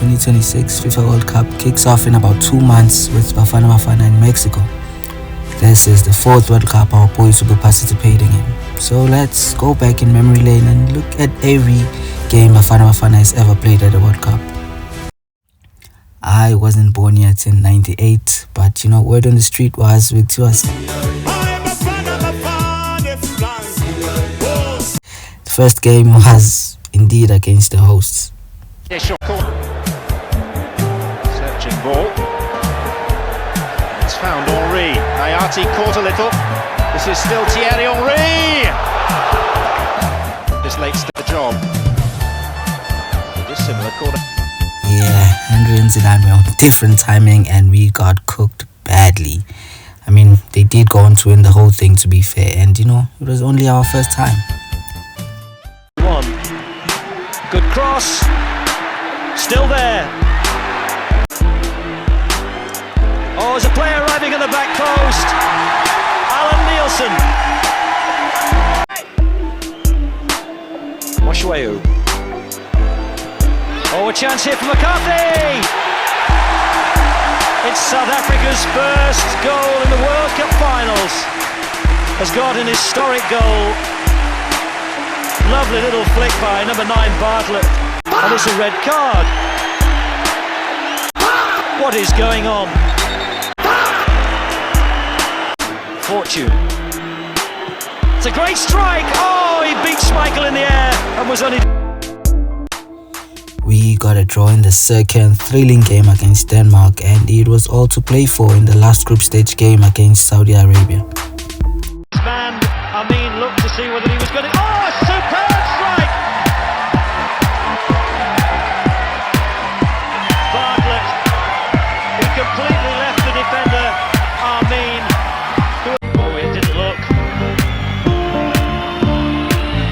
2026 FIFA World Cup kicks off in about 2 months with Bafana Bafana in Mexico. This is the 4th World Cup our boys will be participating in. So let's go back in memory lane and look at every game Bafana Bafana has ever played at the World Cup. I wasn't born yet in 98, but word on the street was with us. The first game was indeed against the hosts. Searching ball. It's found Henry. Ayati caught a little. This is still Thierry Henry. This late's the job. Just similar corner. Yeah, Henry and Zidane were on different timing and we got cooked badly. I mean, they did go on to win the whole thing, to be fair, and it was only our first time. Good cross. Still there. Oh, there's a player arriving at the back post. Alan Nielsen. Moshueu. Oh, a chance here for McCarthy. It's South Africa's first goal in the World Cup finals. Has got an historic goal. Lovely little flick by number 9 Bartlett. And it's a red card. What is going on? Fortune. It's a great strike. Oh, he beat Schmeichel in the air and was only... We got a draw in the second thrilling game against Denmark, and it was all to play for in the last group stage game against Saudi Arabia. Man, looked to see whether he was going to... Oh, superb strike! Bartlett, he completely left the defender, Amin. Oh, it didn't look.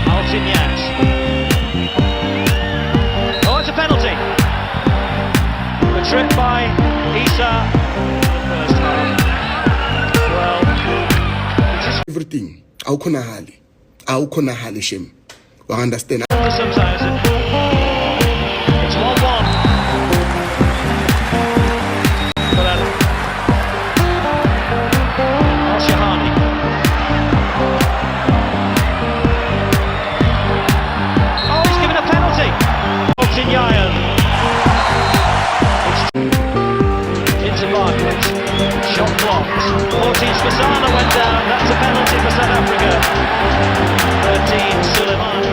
Altignac. Oh, it's a penalty. A trip by Issa. First half. Well, everything. Awukhonahali shem. Wa understand? It's 1-1. Al-Shahani. Oh, he's given a penalty. Altinyayan. Into Bartlett. Shot blocked. Ortiz Fasana went down. That's a penalty for South Africa. 13 Suleiman.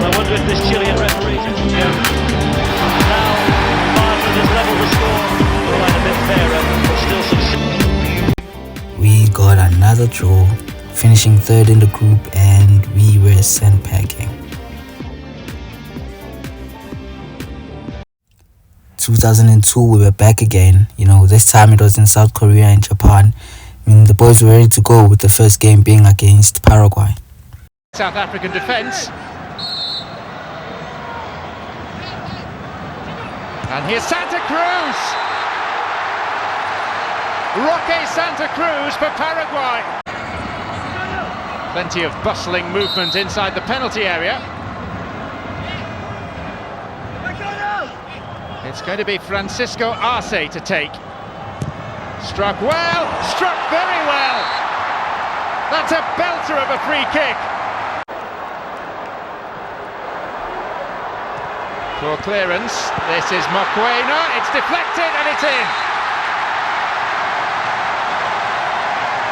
I wonder if this Chilean referee can go. Now Bartlett has levelled the score. Well, a bit fairer, but still some... We got another draw, finishing 3rd in the group, and we were sent packing. 2002 we were back again. This time it was in South Korea and Japan. The boys were ready to go, with the first game being against Paraguay. South African defence. And here's Santa Cruz. Roque Santa Cruz for Paraguay. Plenty of bustling movement inside the penalty area. It's going to be Francisco Arce to take. Struck well, struck very well. That's a belter of a free kick. Poor clearance. This is Mokoena. It's deflected and it's in.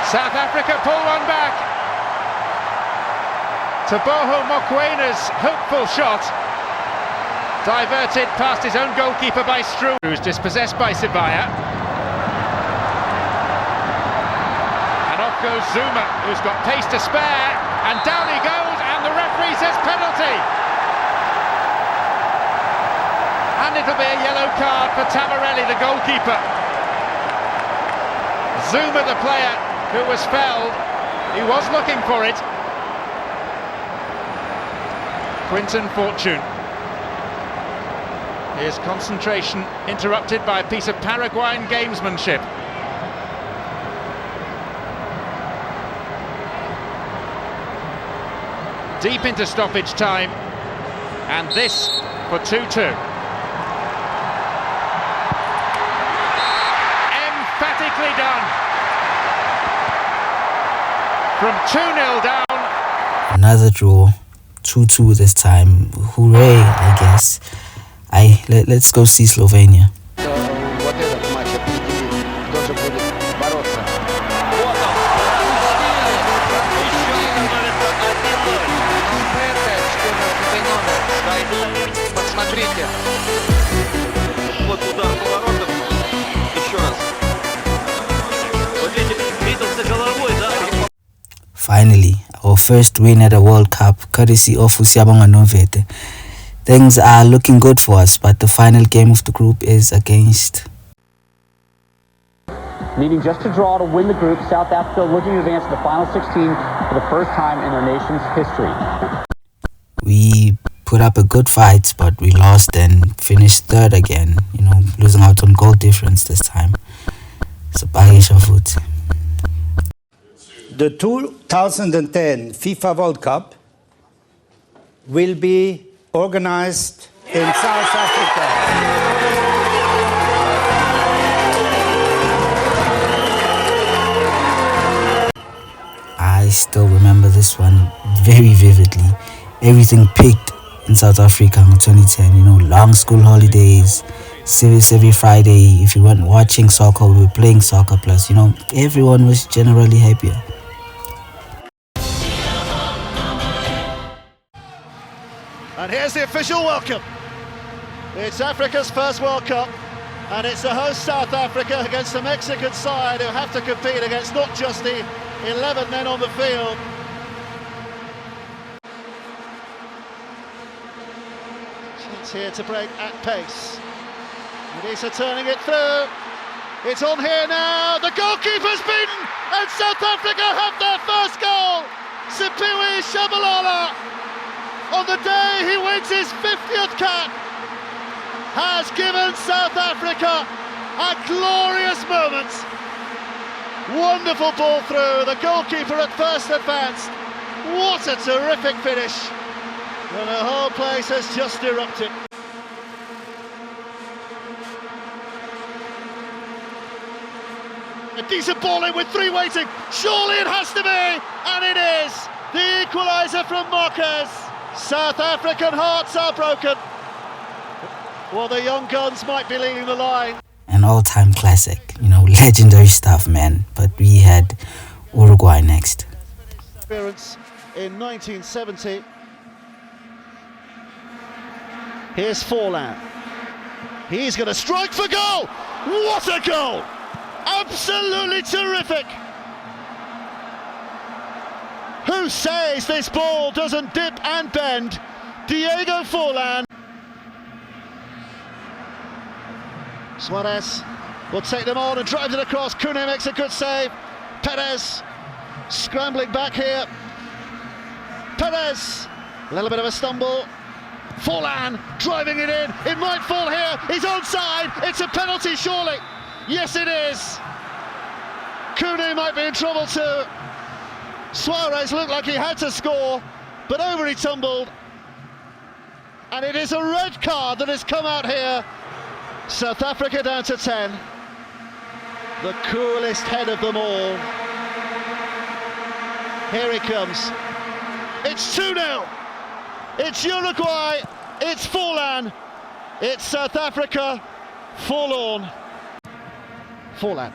South Africa pull one back. Teboho Mokoena's hopeful shot. Diverted past his own goalkeeper by Stroh, who's dispossessed by Sibaya. And off goes Zuma, who's got pace to spare, and down he goes, and the referee says penalty. And it'll be a yellow card for Tamarelli, the goalkeeper. Zuma, the player who was felled, he was looking for it. Quinton Fortune. His concentration interrupted by a piece of Paraguayan gamesmanship. Deep into stoppage time. And this for 2-2. Emphatically done. From 2-0 down. Another draw, 2-2 this time. Hooray, I guess. Let's go see Slovenia. Вот этот матч определит, кто же будет бороться. Вот он. Еще один момент. 14 номер. Посмотрите. Вот удар поворотом. Еще раз. Вот виделся головой, да? Finally, our first win at a World Cup, courtesy of Usiabonga Novete. Things are looking good for us, but the final game of the group is against... Needing just to draw to win the group, South Africa looking to advance to the final 16 for the first time in their nation's history. We put up a good fight, but we lost and finished third again, losing out on goal difference this time. So, Pagisha foot. The 2010 FIFA World Cup will be organized in South Africa. I still remember this one very vividly. Everything peaked in South Africa in 2010. Long school holidays, service every Friday. If you weren't watching soccer, we were playing soccer. Plus, everyone was generally happier. And here's the official welcome. It's Africa's first World Cup, and it's the host South Africa against the Mexican side who have to compete against not just the 11 men on the field. Chance here to break at pace. Medisa turning it through. It's on here now. The goalkeeper's beaten, and South Africa have their first goal. Sipiwe Shabalala, on the day he wins his 50th cap, has given South Africa a glorious moment. Wonderful ball through, the goalkeeper at first advanced. What a terrific finish. And the whole place has just erupted. A decent ball in with three waiting. Surely it has to be, and it is. The equaliser from Marquez. South African hearts are broken. Well, the young guns might be leading the line. An all-time classic, legendary stuff, man. But we had Uruguay next. Appearance in 1970. Here's Forlan. He's going to strike for goal. What a goal! Absolutely terrific. Who says this ball doesn't dip and bend? Diego Forlan. Suarez will take them on and drive it across. Kune makes a good save. Perez scrambling back here. Perez, a little bit of a stumble. Forlan driving it in. It might fall here. He's onside. It's a penalty, surely. Yes, it is. Kune might be in trouble too. Suarez looked like he had to score, but over he tumbled. And it is a red card that has come out here. South Africa down to 10. The coolest head of them all. Here he comes. It's 2-0. It's Uruguay. It's Forlan. It's South Africa. Forlorn. Forlan.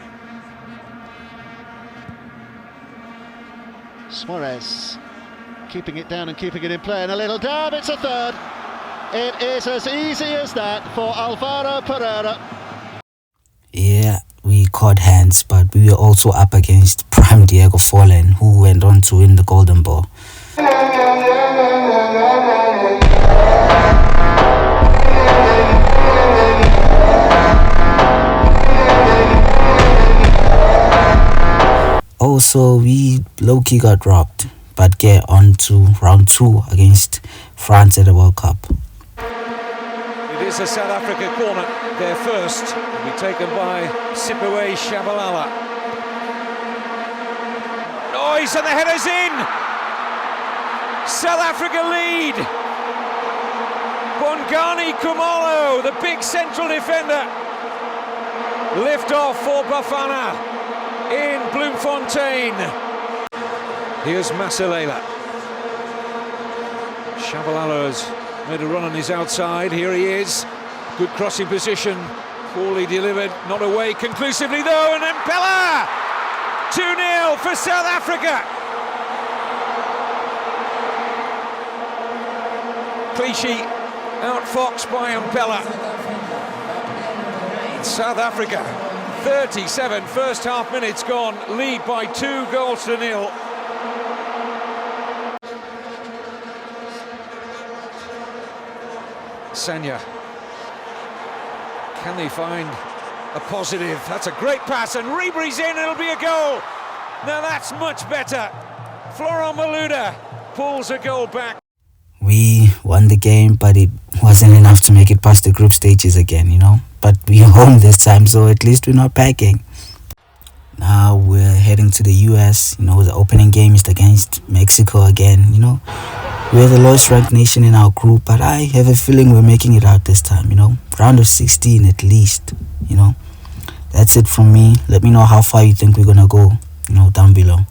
Suarez keeping it down and keeping it in play, and a little dab. It's a third. It is as easy as that for Alvaro Pereira. Yeah, we caught hands, but we were also up against prime Diego Forlan, who went on to win the Golden Ball. Also, we low-key got robbed, but get on to round 2 against France at the World Cup. It is a South Africa corner, their first, will be taken by Sipiwe Shabalala. Noise and the header's in! South Africa lead! Bongani Kumalo, the big central defender. Lift off for Bafana in Bloemfontein. Here's Masalela. Shabalala's made a run on his outside. Here he is. Good crossing position. Poorly delivered. Not away conclusively though. And Mpela! 2-0 for South Africa. Clichy outfoxed by Mpela. South Africa, 37 first half minutes gone, lead by 2-0. Sanya. Can they find a positive? That's a great pass, and Ribery's in, it'll be a goal. Now that's much better. Florent Malouda pulls a goal back. We won the game, but it wasn't enough to make it past the group stages again, you know. But we're home this time, so at least we're not packing. Now we're heading to the US, you know. The opening game is against Mexico again, you know. We're the lowest ranked nation in our group, but I have a feeling we're making it out this time, you know. Round of 16 at least, you know. That's it from me. Let me know how far you think we're gonna go, you know, down below.